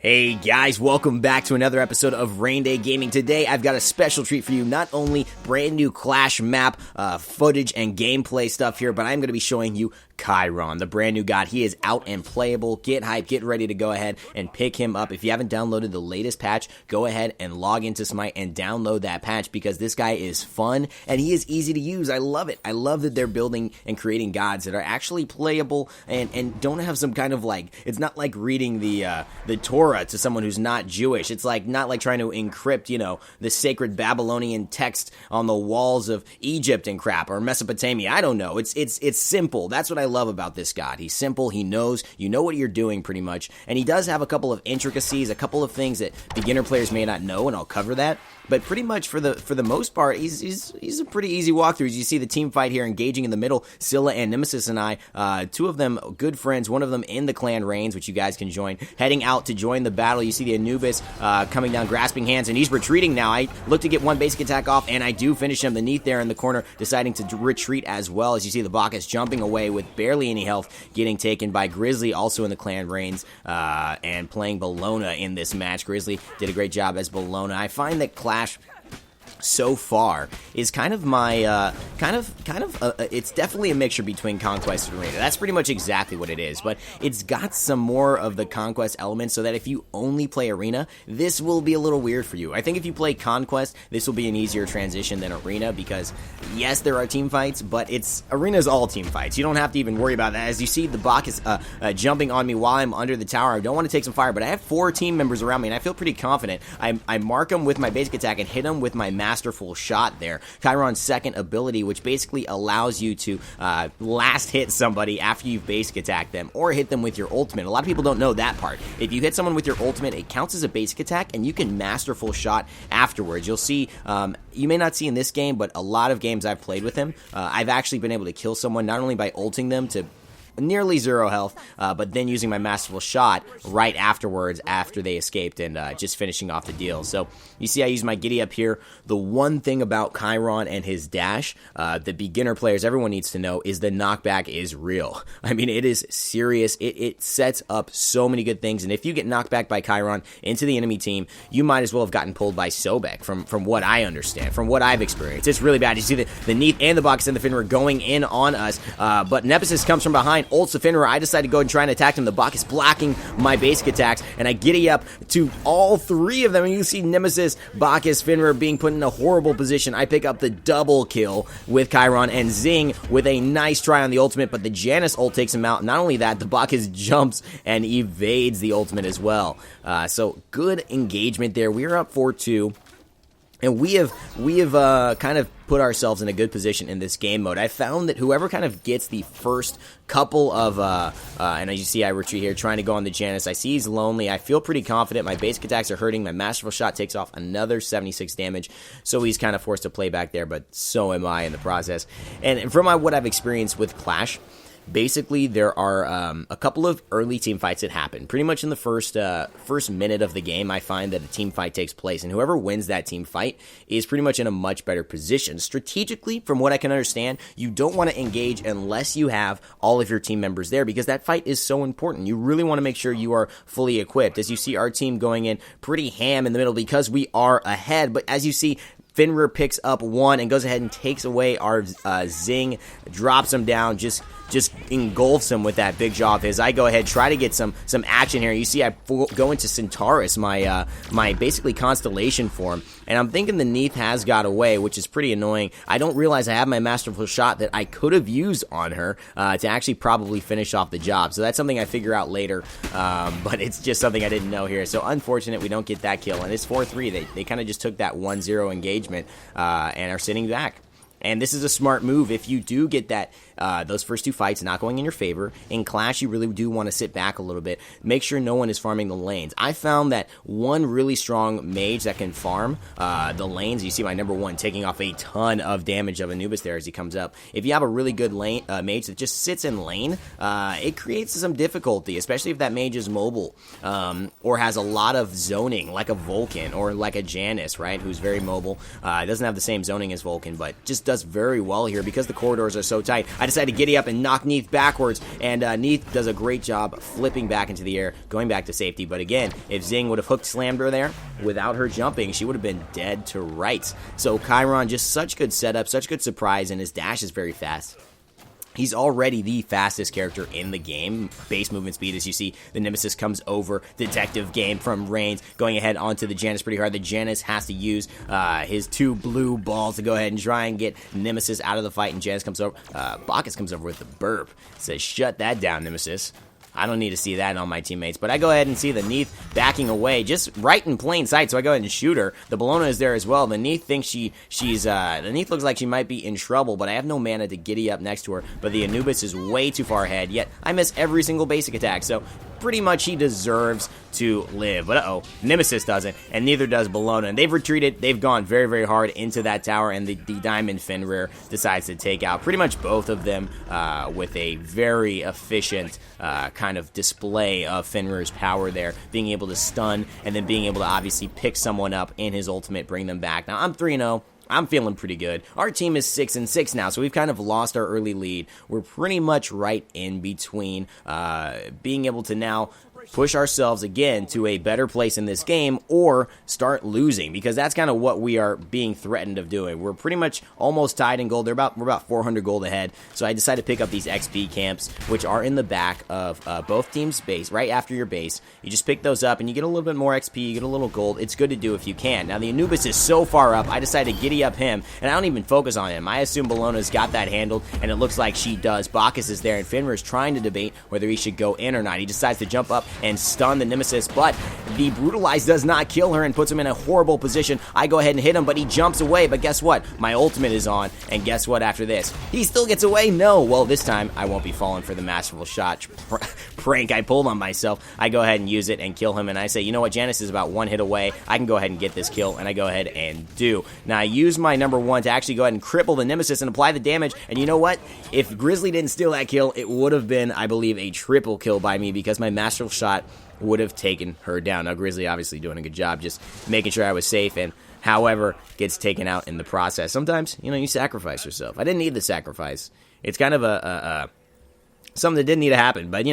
Hey guys, welcome back to another episode of Raynday Gaming. Today I've got a special treat for you. Not only brand new Clash map footage and gameplay stuff here, but I'm going to be showing you Chiron, the brand new god. He is out and playable. Get hyped, get ready to go ahead and pick him up. If you haven't downloaded the latest patch, go ahead and log into SMITE and download that patch because this guy is fun and he is easy to use. I love it. I love that they're building and creating gods that are actually playable and don't have some kind of it's not like reading the Torah to someone who's not Jewish. It's not like trying to encrypt, the sacred Babylonian text on the walls of Egypt and crap, or Mesopotamia. I don't know. It's simple. That's what I love about this god. He's simple. He knows. You know what you're doing pretty much. And he does have a couple of intricacies, a couple of things that beginner players may not know, and I'll cover that. But pretty much for the most part, he's a pretty easy walkthrough. As you see the team fight here, engaging in the middle, Scylla and Nemesis and I, two of them good friends, one of them in the clan Reigns, which you guys can join, heading out to join the battle. You see the Anubis coming down, grasping hands, and he's retreating now. I look to get one basic attack off, and I do finish him. The Neath there in the corner deciding to retreat as well. As you see the Bacchus jumping away with barely any health, getting taken by Grizzly, also in the clan Reigns, and playing Bellona in this match. Grizzly did a great job as Bellona. I find that Clash so far is kind of my it's definitely a mixture between Conquest and Arena. That's pretty much exactly what it is, but it's got some more of the Conquest elements so that if you only play Arena, this will be a little weird for you. I think if you play Conquest, this will be an easier transition than Arena because yes, there are team fights, but Arena's all team fights. You don't have to even worry about that. As you see, the Bacchus jumping on me while I'm under the tower. I don't want to take some fire, but I have 4 team members around me and I feel pretty confident. I mark them with my basic attack and hit them with my masterful shot there. Chiron's second ability, which basically allows you to last hit somebody after you've basic attacked them, or hit them with your ultimate. A lot of people don't know that part. If you hit someone with your ultimate, it counts as a basic attack, and you can masterful shot afterwards. You'll see, you may not see in this game, but a lot of games I've played with him, I've actually been able to kill someone not only by ulting them to nearly 0 health, but then using my masterful shot right afterwards after they escaped and just finishing off the deal. So you see I use my giddy up here. The one thing about Chiron and his dash, the beginner players, everyone needs to know, is the knockback is real. I mean, it is serious. It sets up so many good things, and if you get knocked back by Chiron into the enemy team, you might as well have gotten pulled by Sobek from what I understand, from what I've experienced. It's really bad. You see the Neath and the Bacchus and the Finra going in on us, but Nemesis comes from behind, ults the Finra. I decide to go and try and attack him. The Bacchus blocking my basic attacks, and I giddy up to all 3 of them, and you see Nemesis, Bacchus, Finra being put in a horrible position. I pick up the double kill with Chiron, and Zing with a nice try on the ultimate, but the Janus ult takes him out. Not only that, the Bacchus jumps and evades the ultimate as well. So good engagement there. We're up 4-2. And we have kind of put ourselves in a good position in this game mode. I found that whoever kind of gets the first couple of, and as you see I retreat here, trying to go on the Janus. I see he's lonely. I feel pretty confident. My basic attacks are hurting. My masterful shot takes off another 76 damage. So he's kind of forced to play back there, but so am I in the process. And from what I've experienced with Clash, basically, there are a couple of early team fights that happen. Pretty much in the first minute of the game, I find that a team fight takes place, and whoever wins that team fight is pretty much in a much better position. Strategically, from what I can understand, you don't want to engage unless you have all of your team members there, because that fight is so important. You really want to make sure you are fully equipped. As you see, our team going in pretty ham in the middle because we are ahead, but as you see, Finra picks up 1 and goes ahead and takes away our Zing, drops him down, just engulfs him with that big jaw of his. I go ahead, try to get some action here. You see I go into Centaurus, my basically constellation form, and I'm thinking the Neath has got away, which is pretty annoying. I don't realize I have my masterful shot that I could have used on her to actually probably finish off the job. So that's something I figure out later, but it's just something I didn't know here. So unfortunate we don't get that kill, and it's 4-3. They kind of just took that 1-0 engagement and are sitting back. And this is a smart move if you do get that those first 2 fights not going in your favor. In Clash, you really do want to sit back a little bit. Make sure no one is farming the lanes. I found that one really strong mage that can farm the lanes, you see my number 1 taking off a ton of damage of Anubis there as he comes up. If you have a really good lane, mage that just sits in lane, it creates some difficulty, especially if that mage is mobile or has a lot of zoning, like a Vulcan or like a Janus, right, who's very mobile. Doesn't have the same zoning as Vulcan, but just us very well here because the corridors are so tight. I decided to giddy up and knock Neath backwards, and Neath does a great job flipping back into the air, going back to safety. But again, if Zing would have hooked slammed her there without her jumping, she would have been dead to rights. So Chiron, just such good setup, such good surprise, and his dash is very fast. He's already the fastest character in the game. Base movement speed, as you see, the Nemesis comes over. Detective game from Reigns, going ahead onto the Janus pretty hard. The Janus has to use his 2 blue balls to go ahead and try and get Nemesis out of the fight, and Janus comes over. Bacchus comes over with the burp. Says, shut that down, Nemesis. I don't need to see that on my teammates, but I go ahead and see the Neath backing away, just right in plain sight, so I go ahead and shoot her. The Bellona is there as well. The Neath thinks the Neath looks like she might be in trouble, but I have no mana to giddy up next to her, but the Anubis is way too far ahead, yet I miss every single basic attack, so pretty much he deserves to live. But Nemesis doesn't, and neither does Bellona. And they've retreated. They've gone very, very hard into that tower, and the Diamond Fenrir decides to take out pretty much both of them with a very efficient kind of display of Fenrir's power there, being able to stun and then being able to obviously pick someone up in his ultimate, bring them back. Now, I'm 3-0. I'm feeling pretty good. Our team is 6-6 now, so we've kind of lost our early lead. We're pretty much right in between being able to now push ourselves again to a better place in this game or start losing, because that's kind of what we are being threatened of doing. We're pretty much almost tied in gold. We're about 400 gold ahead, so I decided to pick up these XP camps, which are in the back of both teams' base, right after your base. You just pick those up, and you get a little bit more XP, you get a little gold. It's good to do if you can. Now, the Anubis is so far up, I decided to giddy up him, and I don't even focus on him. I assume Bellona's got that handled, and it looks like she does. Bacchus is there, and Fenrir is trying to debate whether he should go in or not. He decides to jump up and stun the Nemesis, but the Brutalize does not kill her and puts him in a horrible position. I go ahead and hit him, but he jumps away. But guess what? My ultimate is on, and guess what after this? He still gets away? No. Well, this time, I won't be falling for the masterful shot prank I pulled on myself. I go ahead and use it and kill him, and I say, you know what? Janus is about 1 hit away. I can go ahead and get this kill, and I go ahead and do. Now, I use my number 1 to actually go ahead and cripple the Nemesis and apply the damage, and you know what? If Grizzly didn't steal that kill, it would have been, I believe, a triple kill by me, because my masterful shot would have taken her down. Now, Grizzly obviously doing a good job just making sure I was safe, and however, gets taken out in the process. Sometimes, you sacrifice yourself. I didn't need the sacrifice. It's kind of something that didn't need to happen, but,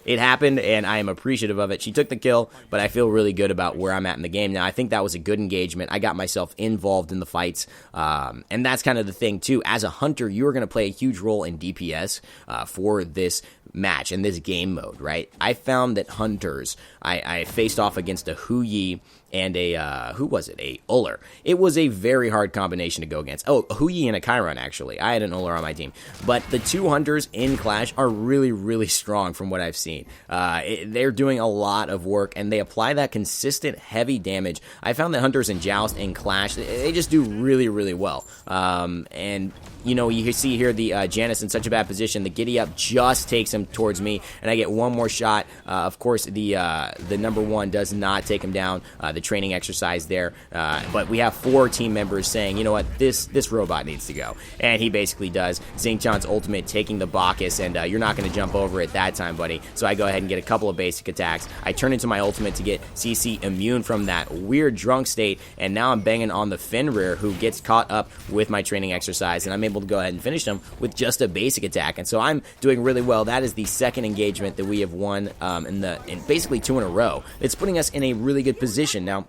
it happened, and I am appreciative of it. She took the kill, but I feel really good about where I'm at in the game. Now, I think that was a good engagement. I got myself involved in the fights, and that's kind of the thing, too. As a hunter, you are going to play a huge role in DPS for this match, in this game mode, right? I found that hunters, I faced off against a Hu Yi and a, who was it? A Uller. It was a very hard combination to go against. Oh, a Hu Yi and a Chiron, actually. I had an Uller on my team. But the two hunters in Clash are really, really strong from what I've seen. They're doing a lot of work, and they apply that consistent, heavy damage. I found that hunters in Joust and Clash, they just do really, really well. And, you see here the Janus in such a bad position. The Giddy Up just takes him towards me, and I get one more shot. Of course, the number 1 does not take him down. The training exercise there, but we have 4 team members saying, you know what, this robot needs to go, and he basically does. Xingqian's ultimate taking the Bacchus, and you're not going to jump over it that time, buddy, so I go ahead and get a couple of basic attacks. I turn into my ultimate to get CC immune from that weird drunk state, and now I'm banging on the Fenrir, who gets caught up with my training exercise, and I'm able to go ahead and finish him with just a basic attack, and so I'm doing really well. That is the second engagement that we have won in basically 2 in a row. It's putting us in a really good position. Now,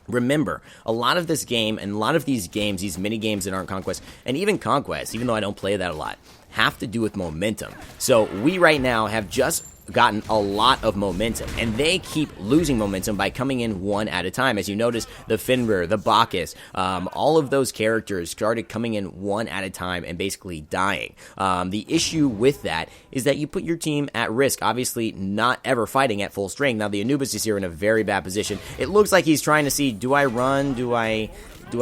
remember, a lot of this game and a lot of these games, these mini games that aren't Conquest, and even Conquest, even though I don't play that a lot, have to do with momentum. So we right now have just gotten a lot of momentum, and they keep losing momentum by coming in one at a time. As you notice, the Fenrir, the Bacchus, all of those characters started coming in one at a time and basically dying. The issue with that is that you put your team at risk, obviously not ever fighting at full strength. Now, the Anubis is here in a very bad position. It looks like he's trying to see, do I run, do I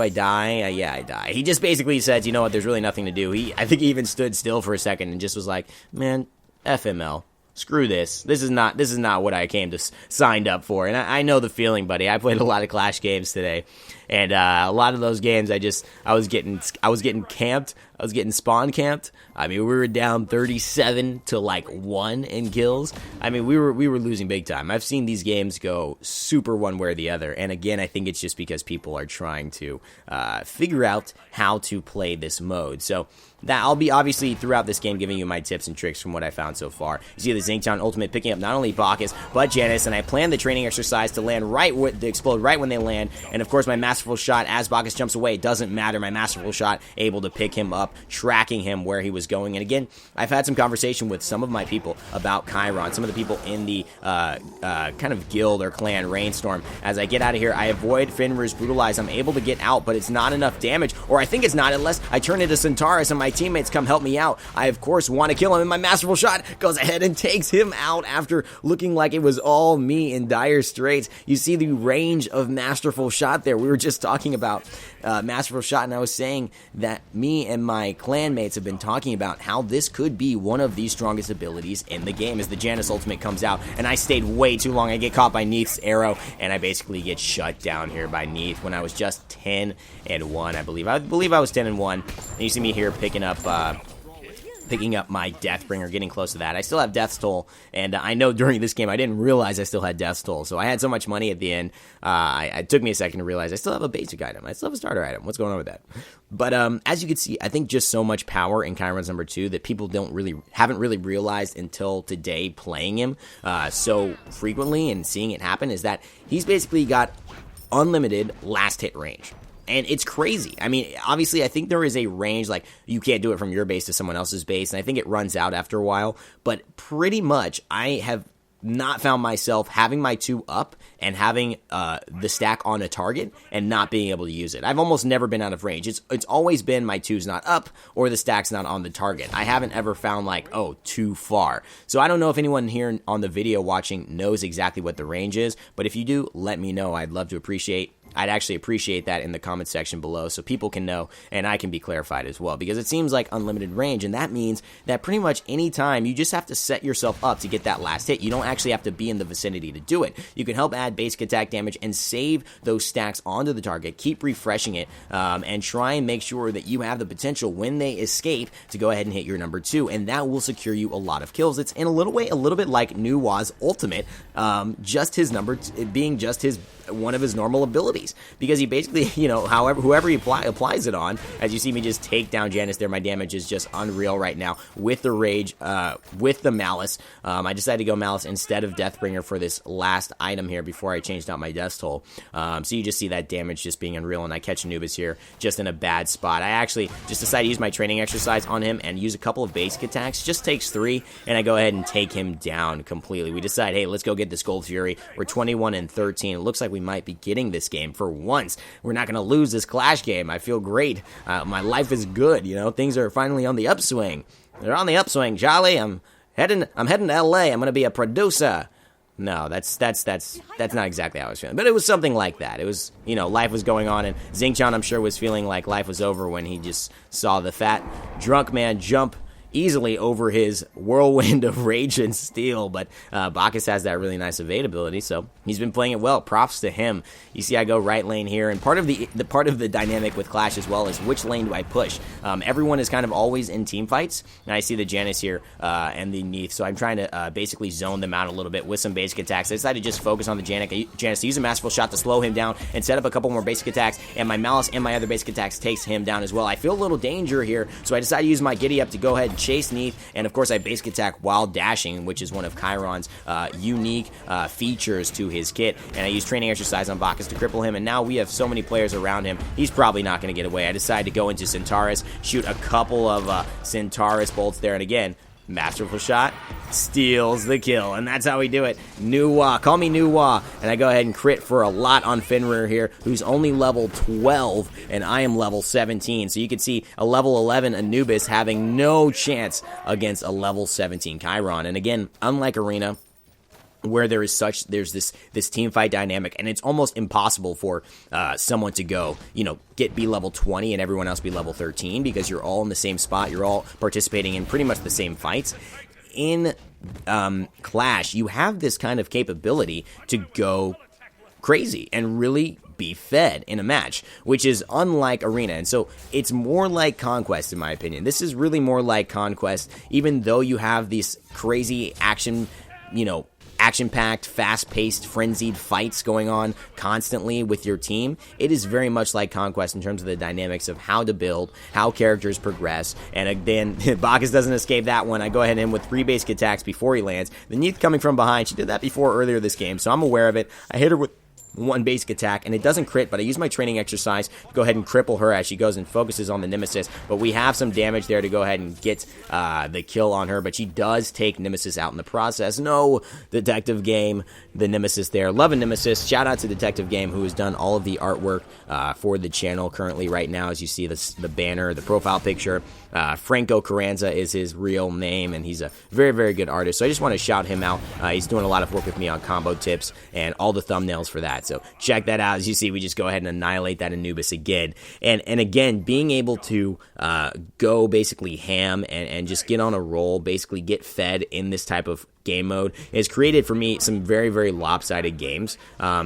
die? Yeah, I die. He just basically says, you know what, there's really nothing to do. I think he even stood still for a second and just was like, man, FML. Screw this. This is not what I came to signed up for. And I know the feeling, buddy. I played a lot of Clash games today, and a lot of those games I was getting camped. I was getting spawn camped. I mean, we were down 37 to like 1 in kills. I mean, we were losing big time. I've seen these games go super one way or the other. And again, I think it's just because people are trying to figure out how to play this mode. So that I'll be obviously throughout this game giving you my tips and tricks from what I found so far. You see the Zinktown ultimate picking up not only Bacchus but Janus, and I planned the training exercise to land to explode right when they land. And of course, my masterful shot as Bacchus jumps away, it doesn't matter. My masterful shot able to pick him up, tracking him where he was going. And again, I've had some conversation with some of my people about Chiron, some of the people in the kind of guild or clan Rainstorm. As I get out of here, I avoid Fenrir's brutalize. I'm able to get out, but it's not enough damage, or I think it's not unless I turn into Centaurus and my teammates come help me out. I, of course, want to kill him, and my masterful shot goes ahead and takes him out after looking like it was all me in dire straits. You see the range of masterful shot there. We were just talking about masterful shot, and I was saying that me and my clanmates have been talking about how this could be one of the strongest abilities in the game as the Janus ultimate comes out, and I stayed way too long. I get caught by Neith's arrow, and I basically get shut down here by Neith when I was just 10-1, I believe. I believe I was 10-1, and you see me here picking up my Deathbringer, getting close to that. I still have Death's Toll, and I know during this game I didn't realize I still had Death's Toll, so I had so much money at the end, it took me a second to realize I still have a basic item. I still have a starter item. What's going on with that? But as you can see, I think just so much power in Chiron's number 2 that people haven't really realized until today playing him so frequently and seeing it happen is that he's basically got unlimited last hit range. And it's crazy. I mean, obviously, I think there is a range, like, you can't do it from your base to someone else's base, and I think it runs out after a while, but pretty much, I have not found myself having my 2 up and having the stack on a target and not being able to use it. I've almost never been out of range. It's always been my 2's not up or the stack's not on the target. I haven't ever found like, oh, too far. So I don't know if anyone here on the video watching knows exactly what the range is, but if you do, let me know. I'd actually appreciate that in the comment section below so people can know and I can be clarified as well, because it seems like unlimited range, and that means that pretty much any time you just have to set yourself up to get that last hit. You don't actually have to be in the vicinity to do it. You can help add basic attack damage and save those stacks onto the target, keep refreshing it, and try and make sure that you have the potential when they escape to go ahead and hit your number 2, and that will secure you a lot of kills. It's in a little bit like Nuwa's ultimate, just his number being just one of his normal abilities, because he basically, whoever he applies it on, as you see me just take down Janus there, my damage is just unreal right now with the rage, with the Malice. I decided to go Malice instead of Deathbringer for this last item here before I changed out my Death's Toll. So you just see that damage just being unreal, and I catch Anubis here just in a bad spot. I actually just decided to use my training exercise on him and use a couple of basic attacks, just takes 3, and I go ahead and take him down completely. We decide, hey, let's go get this Gold Fury. We're 21-13. It looks like we might be getting this game for once. We're not going to lose this Clash game. I feel great. My life is good. Things are finally on the upswing. They're on the upswing, Charlie. I'm heading to LA. I'm going to be a producer. No, that's not exactly how I was feeling. But it was something like that. It was, life was going on, and Zinktown, I'm sure, was feeling like life was over when he just saw the fat drunk man jump easily over his whirlwind of rage and steel, but Bacchus has that really nice evade ability, so he's been playing it well. Props to him. You see I go right lane here, and part of the dynamic with Clash as well is which lane do I push. Everyone is kind of always in team fights, and I see the Janus here and the Neith, so I'm trying to basically zone them out a little bit with some basic attacks. I decided to just focus on the Janus to use a masterful shot to slow him down and set up a couple more basic attacks, and my Malice and my other basic attacks takes him down as well. I feel a little danger here, so I decided to use my Giddy Up to go ahead and chase Neith, and of course I basic attack while dashing, which is one of Chiron's unique features to his kit, and I use training exercise on Bacchus to cripple him, and now we have so many players around him, he's probably not going to get away. I decided to go into Centaurus, shoot a couple of Centaurus bolts there, and again, masterful shot, steals the kill, and that's how we do it. Nuwa, call me Nuwa, and I go ahead and crit for a lot on Fenrir here, who's only level 12, and I am level 17, so you can see a level 11 Anubis having no chance against a level 17 Chiron, and again, unlike Arena, where there's this team fight dynamic, and it's almost impossible for someone to go, be level 20 and everyone else be level 13, because you're all in the same spot, you're all participating in pretty much the same fights. In Clash, you have this kind of capability to go crazy and really be fed in a match, which is unlike Arena. And so it's more like Conquest, in my opinion. This is really more like Conquest, even though you have these crazy action, action-packed, fast-paced, frenzied fights going on constantly with your team. It is very much like Conquest in terms of the dynamics of how to build, how characters progress, and again, Bacchus doesn't escape that one. I go ahead and with 3 basic attacks before he lands. The Neith coming from behind, she did that before earlier this game, so I'm aware of it. I hit her with 1 basic attack, and it doesn't crit, but I use my training exercise to go ahead and cripple her as she goes and focuses on the Nemesis, but we have some damage there to go ahead and get the kill on her, but she does take Nemesis out in the process. No, Detective Game, the Nemesis there. Loving Nemesis. Shout out to Detective Game, who has done all of the artwork for the channel currently right now, as you see the banner, the profile picture. Franco Carranza is his real name, and he's a very, very good artist, so I just want to shout him out. He's doing a lot of work with me on combo tips and all the thumbnails for that. So check that out. As you see, we just go ahead and annihilate that Anubis again. And again, being able to go basically ham and just get on a roll, basically get fed in this type of game mode, has created for me some very, very lopsided games,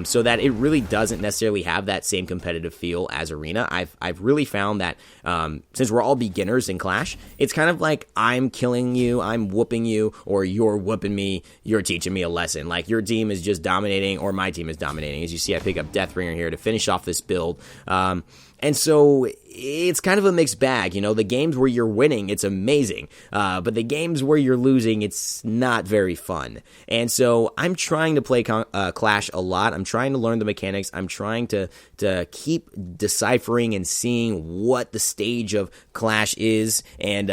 so that it really doesn't necessarily have that same competitive feel as Arena. I've really found that since we're all beginners in Clash, it's kind of like I'm killing you, I'm whooping you, or you're whooping me, you're teaching me a lesson. Like your team is just dominating, or my team is dominating. As you see, I pick up Deathbringer here to finish off this build. And so it's kind of a mixed bag. The games where you're winning, it's amazing. But the games where you're losing, it's not very fun. And so I'm trying to play Clash a lot. I'm trying to learn the mechanics. I'm trying to keep deciphering and seeing what the stage of Clash is, and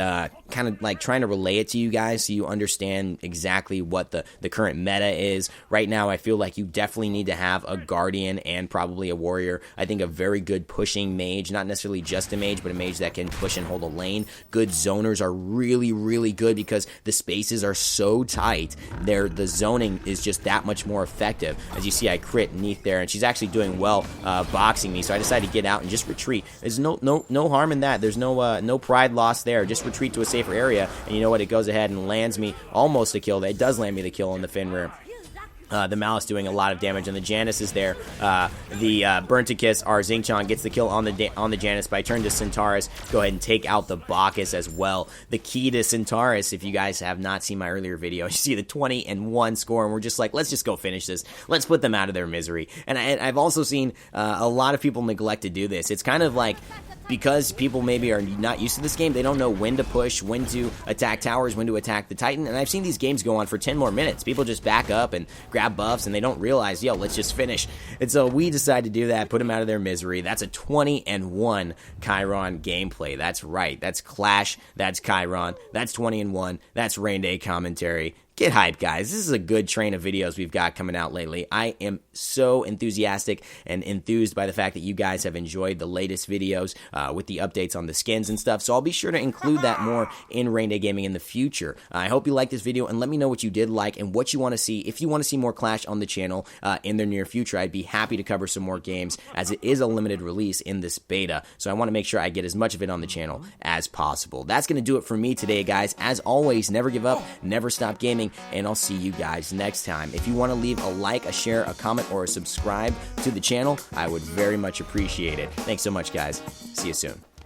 kind of like trying to relay it to you guys so you understand exactly what the current meta is. Right now, I feel like you definitely need to have a Guardian and probably a Warrior. I think a very good pushing mage, not necessarily just a mage, but a mage that can push and hold a lane. Good zoners are really, really good because the spaces are so tight. The zoning is just that much more effective. As you see, I crit Neith there, and she's actually doing well boxing me, so I decided to get out and just retreat. There's no harm in that. There's no pride lost there. Just retreat to a safer area, and you know what? It goes ahead and lands me almost a kill. It does land me the kill on the Fenrir. The Malice doing a lot of damage, and the Janus is there. The Burn to Kiss, our Xingqiang, gets the kill on the Janus, but I turn to Centaurus, go ahead and take out the Bacchus as well. The key to Centaurus, if you guys have not seen my earlier video, you see the 20-1 score, and we're just like, let's just go finish this. Let's put them out of their misery. And I've also seen a lot of people neglect to do this. It's kind of like, because people maybe are not used to this game, they don't know when to push, when to attack towers, when to attack the Titan, and I've seen these games go on for 10 more minutes. People just back up and grab buffs, and they don't realize, let's just finish. And so we decided to do that, put them out of their misery. That's a 20-1 Chiron gameplay. That's right. That's Clash. That's Chiron. That's 20-1. That's Raynday commentary. Get hyped, guys. This is a good train of videos we've got coming out lately. I am so enthusiastic and enthused by the fact that you guys have enjoyed the latest videos with the updates on the skins and stuff, so I'll be sure to include that more in Raynday Gaming in the future. I hope you like this video, and let me know what you did like and what you want to see. If you want to see more Clash on the channel in the near future, I'd be happy to cover some more games, as it is a limited release in this beta, so I want to make sure I get as much of it on the channel as possible. That's going to do it for me today, guys. As always, never give up, never stop gaming, and I'll see you guys next time. If you want to leave a like, a share, a comment, or a subscribe to the channel, I would very much appreciate it. Thanks so much, guys. See you soon.